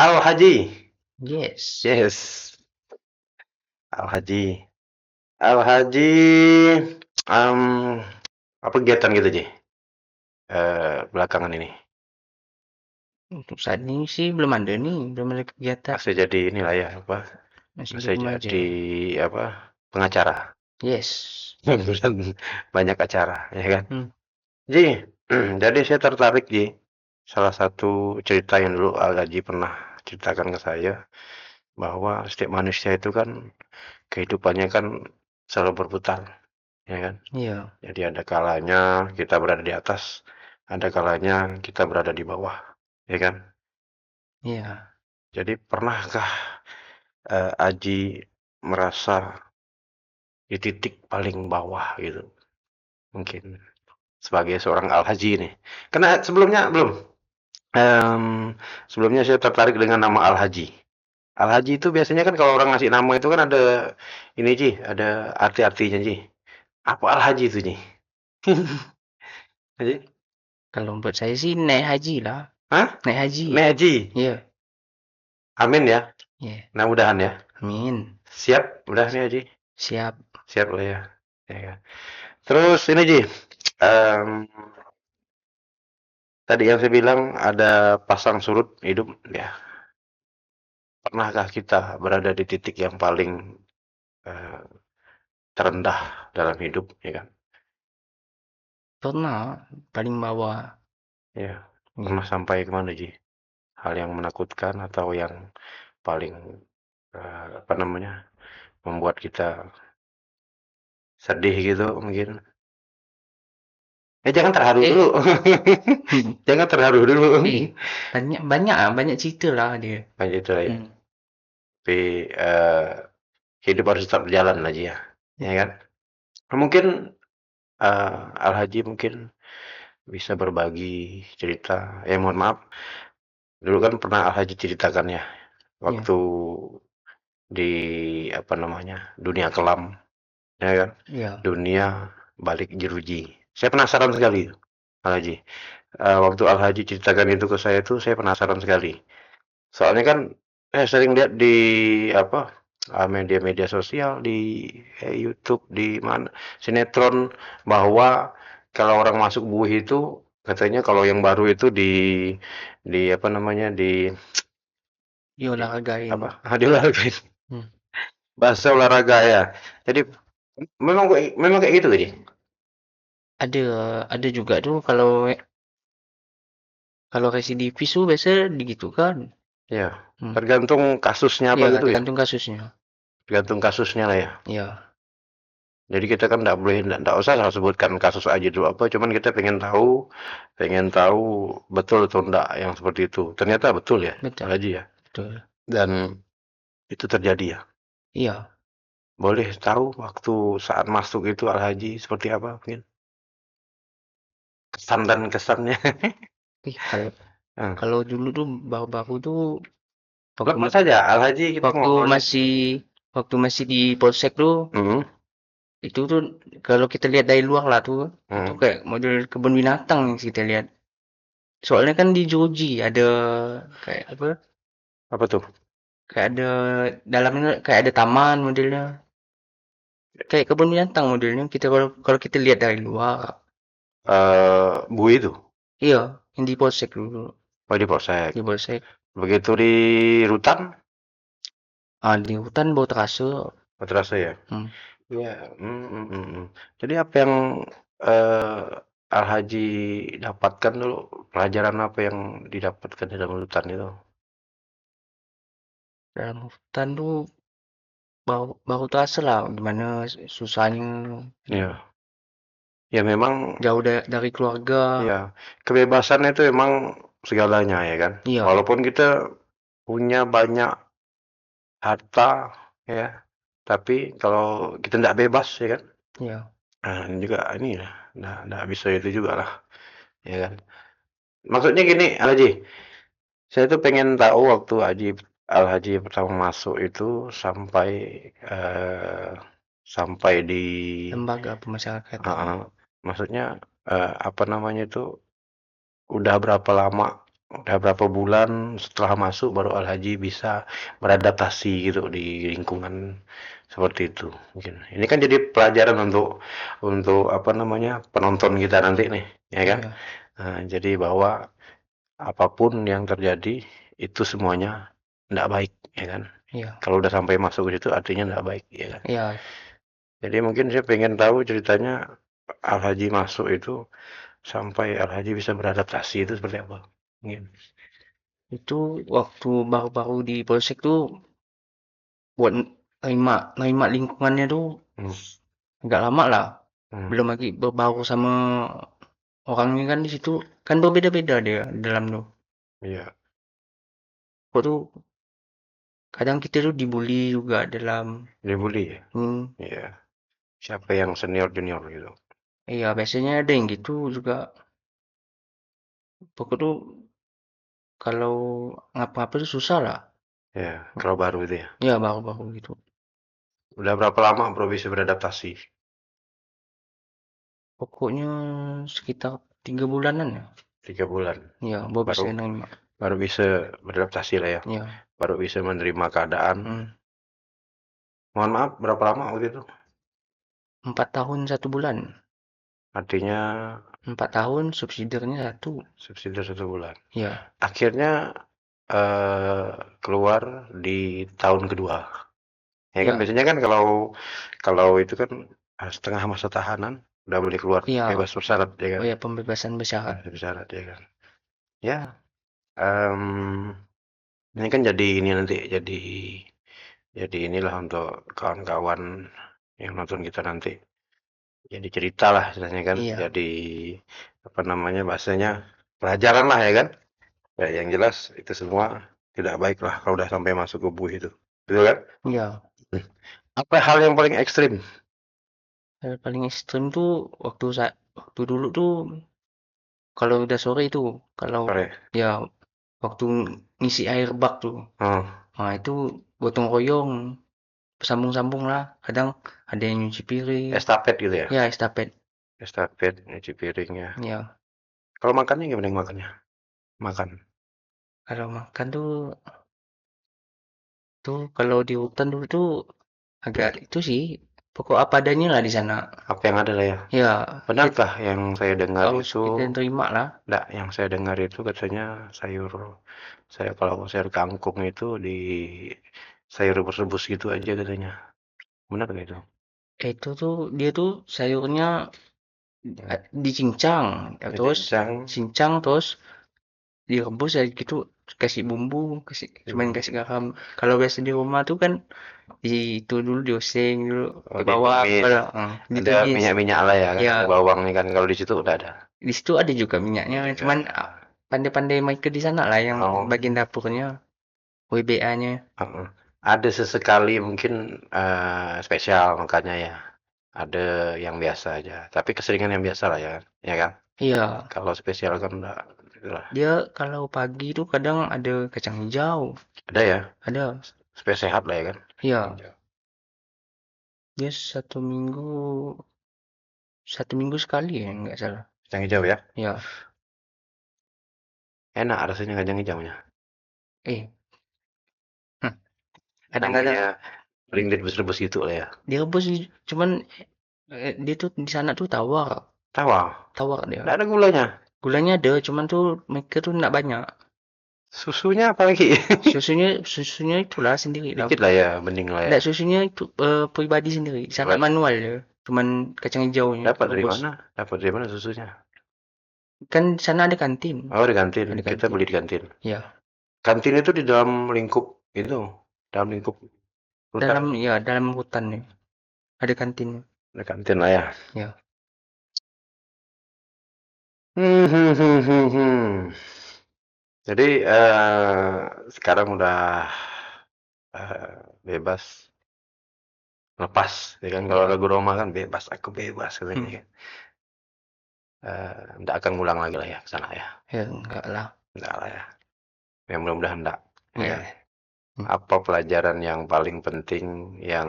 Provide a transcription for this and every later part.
Al-Haji. Yes. Yes. Al-Haji. Al-Haji, apa kegiatan gitu, Ji? Belakangan ini. Untuk saat ini sih belum ada kegiatan. Masih jadi inilah ya, apa? Masih di Masih rumah aja. jadi apa? Pengacara. Yes. Dan banyak acara, ya kan? Hmm. Ji, jadi saya tertarik, Ji. Salah satu cerita yang dulu Al-Haji pernah ceritakan ke saya, bahwa setiap manusia itu kan kehidupannya kan selalu berputar, ya kan? Iya. Jadi ada kalanya kita berada di atas, ada kalanya kita berada di bawah, ya kan? Iya. Jadi pernahkah Aji merasa di titik paling bawah gitu? Mungkin sebagai seorang Al-Haji ini. Karena sebelumnya belum. Em, Sebelumnya saya tertarik dengan nama Al-Haji. Al-Haji itu biasanya kan kalau orang ngasih nama itu kan ada ini Ji, ada arti-artinya Ji. Apa Al-Haji itu Ji? Haji? Kalau buat saya sih naik haji lah. Hah? Naik haji. Nih Haji. Iya. Amin ya. Iya. Mudah-mudahan ya. Amin. Siap, udah nih Haji. Siap. Siap lah ya. Ya kan. Terus ini Ji, em, tadi yang saya bilang ada pasang surut hidup ya. Pernahkah kita berada di titik yang paling eh, terendah dalam hidup, ya kan? Pernah paling bawah. Ya, Iya. pernah sampai kemana Ji? Hal yang menakutkan atau yang paling apa namanya membuat kita sedih gitu mungkin? Jangan terharu dulu, jangan terharu dulu. banyak banyak banyak cerita lah dia. Banyak itu lah ya. Hmm. Tapi hidup harus tetap berjalan aja ya, ya kan? Mungkin Al-Haji mungkin bisa berbagi cerita. Mohon maaf, dulu kan pernah Al-Haji ceritakan ya, Iya. waktu di apa namanya dunia kelam, ya kan? Iya. Dunia balik jeruji. Saya penasaran sekali, Al-Haji. Waktu Al-Haji ceritakan itu ke saya tuh, saya penasaran sekali. Soalnya kan sering lihat di apa media-media sosial, di YouTube, di mana sinetron, bahwa kalau orang masuk buih itu katanya kalau yang baru itu di apa namanya di Diolahragain. apa diolahraga Hmm. bahasa olahraga ya. Jadi memang kayak gitu jadi. Ada ada juga tuh kalau residivis tuh biasa gitu kan. Ya, Hmm. tergantung kasusnya apa Iya, gitu ya. tergantung kasusnya. Tergantung kasusnya lah ya. Iya. Jadi kita kan nggak boleh, nggak usah lah sebutkan kasus aja dulu apa, cuman kita pengen tahu betul atau enggak yang seperti itu. Ternyata betul ya, Pak Betul. Haji ya. Betul. Dan itu terjadi ya. Iya. Boleh tahu waktu saat masuk itu Al Haji seperti apa mungkin? Kesan dan kesannya. Kalau Hmm. kalau dulu tuh baru-baru tuh waktu Lepas saja Al Haji kita waktu ngobrolnya. masih waktu masih di polsek tuh Hmm. itu tuh kalau kita lihat dari luar lah tuh itu Hmm. kayak model kebun binatang yang kita lihat. Soalnya kan di Joji ada kayak apa? Apa tuh? Kayak ada dalamnya kayak ada taman modelnya. Kayak kebun binatang modelnya. Kita kalau kalau kita lihat dari luar. Bu itu. Iya, yang di polsek dulu. Oh di Polsek. Di polsek. Begitu di Rutan, Ah, di hutan bau terasa. oh, terasa ya. Hmm. Iya, jadi apa yang eh, Al-Haji dapatkan dulu, pelajaran apa yang didapatkan di dalam hutan itu? Dalam hutan tuh baru terasa lah gimana susahnya Ya, ya memang, jauh dari keluarga. ya kebebasan itu memang segalanya ya kan. Iya, Walaupun kita punya banyak harta ya, tapi kalau kita tidak bebas ya kan, iya. ini juga ini ya, nggak bisa itu juga lah, ya kan. Maksudnya gini, Al-Haji, saya tuh pengen tahu waktu Al-Haji pertama masuk itu sampai eh, sampai di Lembaga pemasyarakatan. maksudnya apa namanya itu udah berapa lama udah berapa bulan setelah masuk baru Al-Haji bisa beradaptasi gitu di lingkungan seperti itu mungkin. Ini kan jadi pelajaran untuk apa namanya penonton kita nanti nih, ya kan? Iya, Nah, jadi bahwa apapun yang terjadi itu semuanya tidak baik, ya kan? iya, Kalau udah sampai masuk ke situ artinya tidak baik, ya kan? iya. Jadi mungkin saya pengen tahu ceritanya Al-Haji masuk itu sampai Al-Haji bisa beradaptasi itu seperti apa? Mungkin. Itu waktu baru-baru di Polsek tuh buat nerima lingkungannya tuh Hmm. agak lama lah. Hmm. Belum lagi berbaur sama orangnya kan di situ kan berbeda-beda dia dalam tuh. Iya, Kok tuh kadang kita tuh dibully juga dalam dibully ya? hmm, Iya. Siapa yang senior junior gitu. iya biasanya ada yang gitu juga. Pokok tuh kalau ngapa-ngapa tuh susah lah. Ya, kalau baru itu ya. Ya baru-baru gitu. Udah berapa lama Bro bisa beradaptasi? Pokoknya sekitar 3 bulanan ya. 3 bulan. Ya, baru Baru bisa nerima. baru bisa beradaptasi lah ya. Ya, Baru bisa menerima keadaan. hmm. Mohon maaf, berapa lama waktu itu? 4 tahun 1 bulan. Artinya 4 tahun subsidiarnya 1. subsidi 1 bulan. Ya, Akhirnya eh, keluar di tahun kedua. Ya kan ya, biasanya kan kalau kalau itu kan setengah masa tahanan udah boleh keluar ya. bebas bersyarat ya kan. Oh ya pembebasan bersyarat. Bebas bersyarat ya kan. Ya, em, ini kan jadi ini nanti jadi inilah untuk kawan-kawan yang nonton kita nanti. Jadi cerita lah istilahnya kan. Iya, Jadi apa namanya bahasanya pelajaran lah ya kan. Ya, yang jelas itu semua tidak baik lah kalau udah sampai masuk ke buih itu. Betul kan? iya. Hmm. Apa hal yang paling ekstrim? Hal paling ekstrim tuh waktu dulu tuh kalau udah sore tuh, kalau Sore. ya waktu ngisi air bak tuh. Oh, Nah, itu gotong royong, sambung-sambung lah. Kadang ada yang nyuci piring. estafet gitu ya. Ya, estafet. Estafet nyuci piringnya. Ya, Kalau makannya gimana yang makannya? Makan. kalau makan tuh kalau di hutan dulu tuh agak itu sih. Pokok apa adanya lah di sana. Apa yang ada lah ya. Ya, Benarkah yang saya dengar harus itu? kita terima lah. Enggak, yang saya dengar itu katanya saya kalau sayur kangkung itu di sayur rebus-rebus gitu aja katanya. Benar nggak itu? Itu tuh dia tuh sayurnya Hmm. dicincang, ya, terus Dicincang, cincang terus direbus ya gitu kasih bumbu, cuman bumbu. kasih garam. Kalau biasa di rumah tuh kan itu dulu dioseng dulu Oh, ke bawah ditumis. kalau Ada ditumis. minyak-minyak lah ya kan, Ya, ada bawangnya kan. Kalau di situ udah ada. di situ ada juga minyaknya, Ada juga. cuman pandai-pandai mereka di sana lah yang Oh, bagian dapurnya, WBA-nya. heeh. Ada sesekali mungkin spesial makanya ya. Ada yang biasa aja. Tapi keseringan yang biasa lah ya kan. Ya kan? Iya, Kalau spesial kan enggak. Itulah. dia kalau pagi tuh kadang ada kacang hijau, Ada ya. ada. Supaya sehat lah ya kan. Iya, dia 1 minggu sekali ya nggak salah. Kacang hijau ya. Ya, Enak rasanya kacang hijaunya. eh, hmm, kadang-kadang Namanya paling direbus-rebus gitu lah ya. direbus cuman dia tuh di sana tuh tawar, Tawa. tawar dia. Enggak ada gulanya. Gulanya ada, cuman tuh mereka tuh nggak banyak. Susunya apalagi? Susunya itulah sendiri lah. Dikit lah ya, bening lah ya. Nggak susunya itu pribadi sendiri, sangat Buat manual ya. Cuman kacang hijaunya dapat dari direbus. mana? Dapat dari mana susunya? Kan di sana ada kantin, Oh, di kantin. ada Kita kantin. beli di kantin. Ya, Kantin itu di dalam lingkup itu, dalam lingkup hutan. dalam hutan ya, ada kantin. Ada kantin lah ya. Ya, Hmm, hmm, hmm, hmm, hmm. Jadi sekarang udah bebas, lepas, ya kan? Kalau ya, lagu Roma kan bebas, aku bebas katanya hmm, kan. Nggak akan ngulang lagi lah ya ke sana ya. ya enggak lah. Enggak lah ya. Yang mudah-mudahan enggak. Ya kan? Ya, hmm. Apa pelajaran yang paling penting yang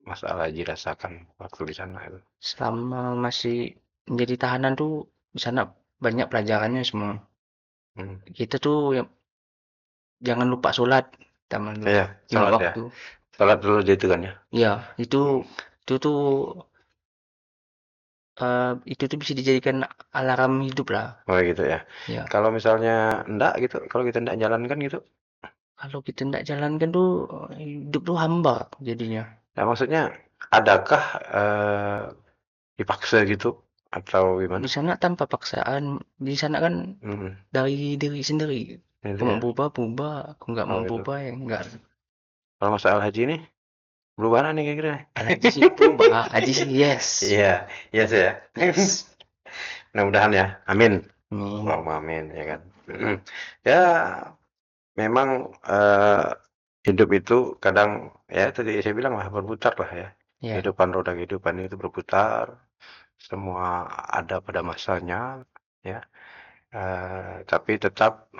Mas Al-Haji rasakan waktu di sana itu? Selama masih menjadi tahanan tuh di sana banyak pelajarannya semua. kita tuh jangan lupa sholat taman dulu Iya, 5 salat ya. waktu. Salat dulu gitu kan ya. Ya, itu tuh itu tuh bisa dijadikan alarm hidup lah. Oh gitu ya. Ya, Kalau misalnya enggak gitu, kalau kita enggak jalankan gitu. kalau kita ndak jalankan tuh hidup tuh hambar jadinya. Nah, maksudnya adakah dipaksa gitu atau Di gimana? sana tanpa paksaan, di sana kan Mhm, dari diri sendiri. Aku itu mau ya. berubah, berubah. Aku nggak Oh mau gitu. berubah ya nggak. Kalau masalah haji nih, berubah nih kira-kira nih? Al Haji sih berubah, Haji sih yes. Iya, iya sih ya. Yes. Mudah-mudahan ya. Amin. Amin. Allahumma amin ya kan. Mhm. Ya, memang hidup itu kadang ya tadi saya bilang lah berputar lah ya. Ya, Kehidupan roda kehidupan itu berputar, semua ada pada masanya ya. Tapi tetap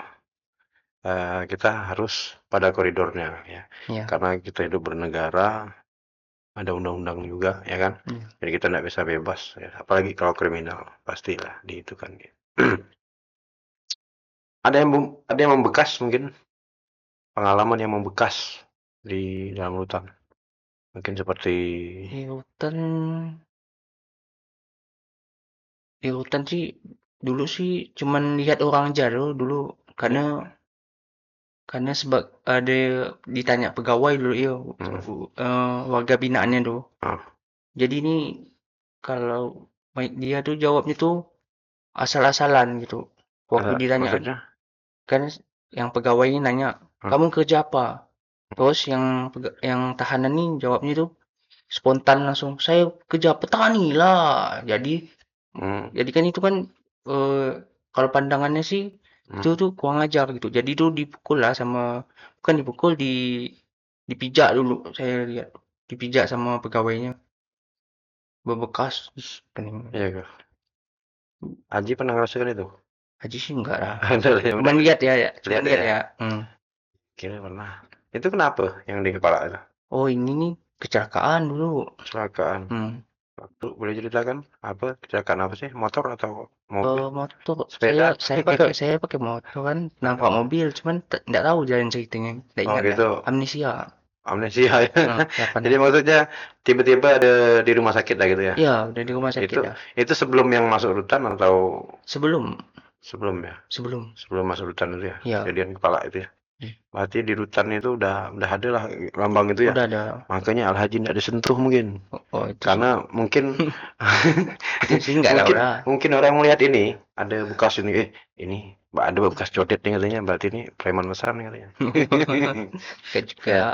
kita harus pada koridornya ya. ya, Karena kita hidup bernegara, ada undang-undang juga ya kan. ya. Jadi kita tidak bisa bebas ya. Apalagi kalau kriminal pastilah di itu kan. Ada yang membekas mungkin pengalaman yang membekas di dalam hutan. Mungkin seperti Di hutan, di hutan sih dulu sih cuman lihat orang aja dulu karena ya, sebab ada ditanya pegawai dulu ya hmm, warga binaannya tuh. oh, Jadi ini kalau baik dia tuh jawabnya tuh asal-asalan gitu. Waktu ditanya maksudnya, kan yang pegawainya nanya, hmm, "Kamu kerja apa?" Terus yang yang tahanan nih jawabnya tuh spontan langsung, "Saya kerja petani lah." hmm, Jadi kan itu kan eh, kalau pandangannya sih itu hmm, tuh kurang ajar gitu. Jadi tuh dipukul lah sama bukan dipukul dipijak dulu saya lihat. Dipijak sama pegawainya berbekas terus pening. iya kak. Haji pernah ngerasain itu? Haji sih enggak lah. Ada ya Cuman udah lihat ya, ya. Cuman lihat lihat ya. ya. Hmm. Kira pernah. Itu kenapa yang di kepala itu? Oh ini nih kecelakaan dulu. Kecelakaan. Hmm. Waktu boleh ceritakan apa kecelakaan apa sih? Motor atau mobil? Motor Sepeda? saya pakai motor kan nabrak mobil cuman nggak tahu jalan ceritanya nggak Oh ingat dah gitu. amnesia. Amnesia ya. Kapan Jadi dah maksudnya tiba-tiba ada di rumah sakit lah gitu ya. ya udah di rumah sakit Itu dah itu sebelum yang masuk rutan atau sebelum sebelum ya? sebelum Sebelum masuk rutan itu ya. ya. Kejadian kepala itu ya. Hmm. Berarti di rutan itu udah ada lah lambang itu ya. Udah ada. Makanya Al-Haji tidak disentuh mungkin. Oh itu sih Karena mungkin itu sih nggak tahu mungkin lah. mungkin orang melihat ini ada bekas ini ini ada bekas codet nih katanya berarti ini preman besar nih katanya. Kayak juga Ya,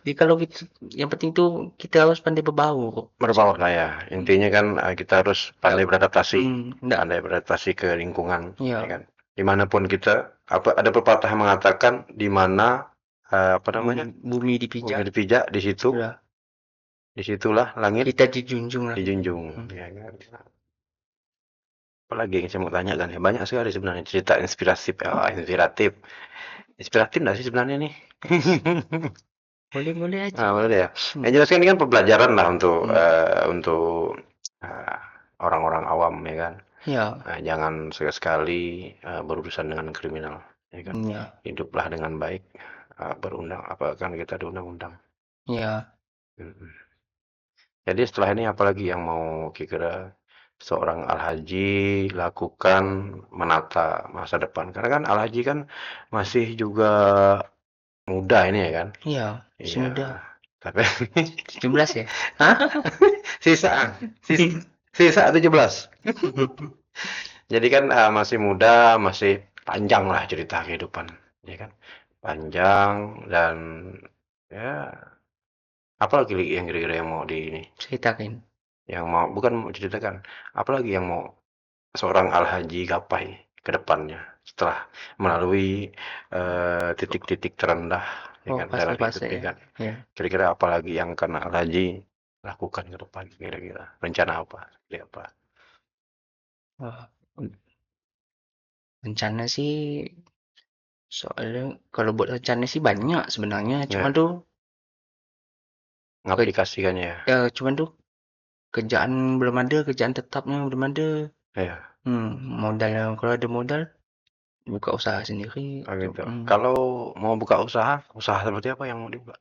dia kalau gitu yang penting tuh kita harus pandai berbaur. berbaur lah ya. Intinya kan kita harus pandai beradaptasi, Nggak pandai beradaptasi ke lingkungan, ya ya kan. Dimanapun kita, apa ada pepatah yang mengatakan di mana apa namanya bumi bumi dipijak dipijak udah disitulah langit kita dijunjung lah. dijunjung, Hmm. ya kan. Apalagi yang saya mau tanyakan ya banyak sekali sebenarnya cerita inspiratif, inspiratif, inspiratif nggak sih sebenarnya nih? Boleh boleh aja. Ah, boleh deh ya. Hmm. Yang jelas kan ini kan pembelajaran lah Hmm. untuk eh, orang-orang awam ya kan. Ya, Jangan sekali-sekali berurusan dengan kriminal, ya kan. ya, Hiduplah dengan baik, berundang apa kan kita ada undang-undang. ya. Mm-mm. Jadi setelah ini apalagi yang mau kira seorang Al-Haji lakukan menata masa depan? Karena kan Al-Haji kan masih juga muda ini ya kan. Iya, masih Iya. muda. Tapi 17 ya? Hah? sisa sisa, sisa 17. Jadi kan masih muda, masih panjang lah cerita kehidupan, ya kan? Panjang dan ya apalagi yang kira-kira yang mau di ini, Ceritakan. yang mau bukan mau ceritakan, apalagi yang mau seorang Al-Haji gapai ke depannya setelah melalui titik-titik terendah, ya Oh, kan, dalam hidup, fase-fase ya ya. kan? Ya. Kira-kira apalagi yang karena Al-Haji lakukan ke depan, kira-kira rencana apa? Seperti apa? Wah, rencana sih soalnya kalau buat rencana sih banyak sebenarnya. Cuman Ya, tuh ke, mengaplikasikannya ya. cuman tuh kerjaan belum ada, kerjaan tetapnya belum ada. Ya. Modal kalau ada modal buka usaha sendiri. Oh gitu. Kalau mau buka usaha, usaha seperti apa yang mau dibuka?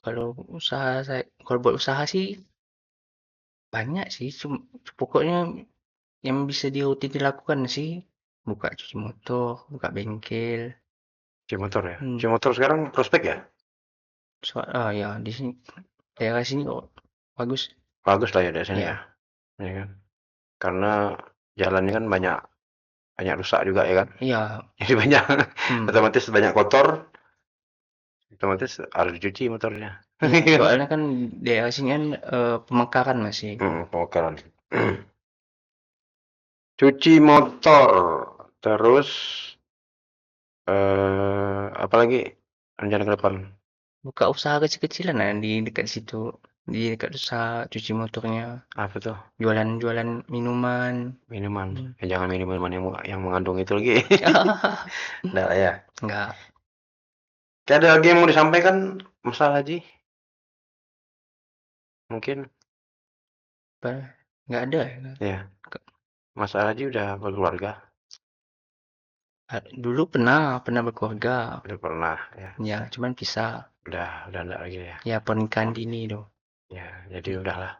Kalau kalau buat usaha sih banyak sih. Pokoknya yang bisa rutin dilakukan sih buka cuci motor, buka bengkel. Cuci motor ya? Hmm. Cuci motor sekarang prospek ya? Ya di sini daerah sini kok bagus. Bagus lah ya di sini ya. Ya, Ya kan? Karena jalannya kan banyak banyak rusak juga ya kan? iya. Jadi banyak Hmm. otomatis banyak kotor, otomatis harus dicuci motornya. Iya, soalnya kan daerah sini kan pemekaran masih. Pembongkaran. Cuci motor, terus apalagi rencana ke depan? Buka usaha kecil-kecilan lah di dekat situ. Di dekat usaha cuci motornya. Apa tuh? Jualan-jualan minuman. Minuman. Hmm. Jangan minuman yang mengandung itu lagi. Nggak lah ya. Enggak. Kayak ada lagi yang mau disampaikan, masalah Haji? Mungkin, Apa? Enggak ada ya. ya. Masalah Haji udah berkeluarga? Dulu pernah berkeluarga. Udah pernah, ya. Ya, cuman pisah. Udah enggak lagi ya. Ya, pernikahan dini tuh. Ya, jadi udahlah.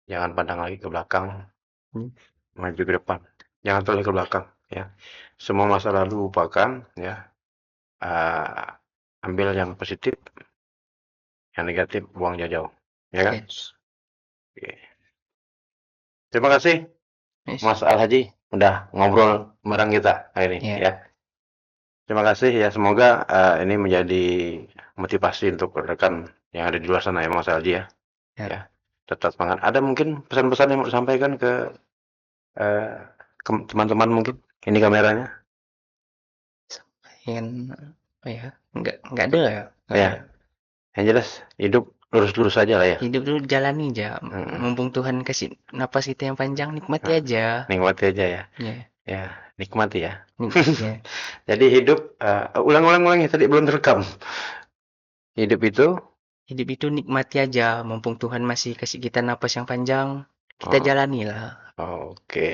Jangan pandang lagi ke belakang, Hmm. maju ke depan. Jangan terlalu ke belakang, ya. Semua masa lalu lupakan, ya. Ambil yang positif, yang negatif buang jauh-jauh. Ya kan? Yes. Oke. Terima kasih Yes. Mas Al Haji udah ngobrol bareng kita hari ini Ya. ya. Terima kasih ya, semoga ini menjadi motivasi untuk rekan yang ada di luar sana ya Mas Al Haji ya. Ya. Ya. Tetap semangat. Ada mungkin pesan-pesan yang mau disampaikan eh, ke teman-teman mungkin? Ini kameranya. Yang apa ya? Enggak ada ya. Enggak Ya, ada. yang jelas hidup lurus-lurus aja lah ya. Hidup tuh jalani aja. Mm-mm. Mumpung Tuhan kasih napas kita yang panjang, nikmati Nah, aja. nikmati aja ya. Ya. Ya, nikmati ya. Ya. Jadi hidup, ulang-ulang ya tadi belum terekam. Hidup itu, Hidup itu nikmati aja. Mumpung Tuhan masih kasih kita napas yang panjang, kita oh, jalani lah. oke,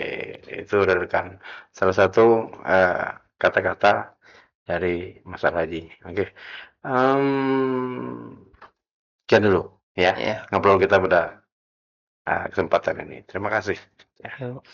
itu rekan. Salah satu eh, kata-kata dari Mas Haji. Oke, sekian dulu ya Ya. ngobrol kita pada kesempatan ini. Terima kasih. Ya. Yuk.